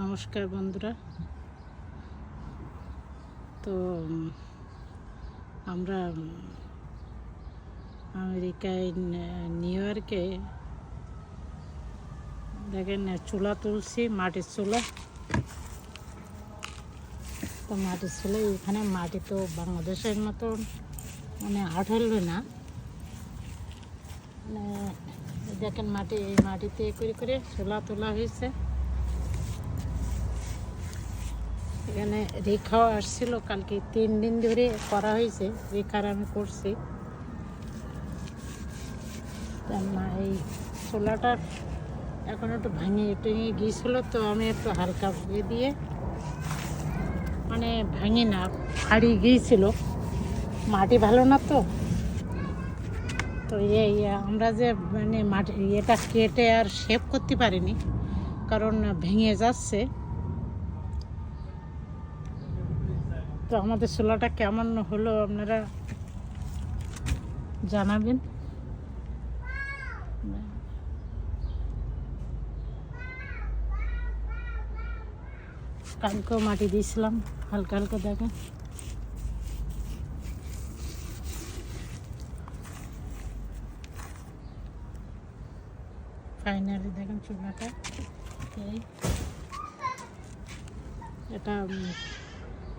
নমস্কার বন্ধুরা। তো আমরা আমেরিকায় নিউ ইয়র্কে দেখেন চুলা তুলছি, মাটির চুলা। তো মাটির চুলা এখানে মাটি তো বাংলাদেশের মতো আঠালো না, দেখেন মাটি, এই মাটিতে করে করে চুলা তোলা হয়েছে। এখানে রেখাও আসছিল, কালকে 3 দিন ধরে করা হয়েছে, রেখার আমি করছি। এই চুলাটা এখন একটু ভেঙে গিয়েছিলো, তো আমি একটু হালকা দিয়ে ভাঙে না, হারিয়ে গিয়েছিল, মাটি ভালো না। তো এই আমরা যে মাটি এটা কেটে আর শেপ করতে পারিনি, কারণ ভেঙে যাচ্ছে। তো আমাদের চুলাটা কেমন হলো আপনারা জানাবেন। কালকেও মাটি দিয়েছিলাম হালকা হালকা, দেখেন। ফাইনালি দেখেন চুলাটা, এটা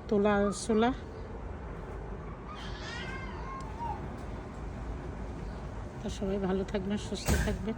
তোলা চুলা। তো সবাই ভালো থাকবেন, সুস্থ থাকবেন।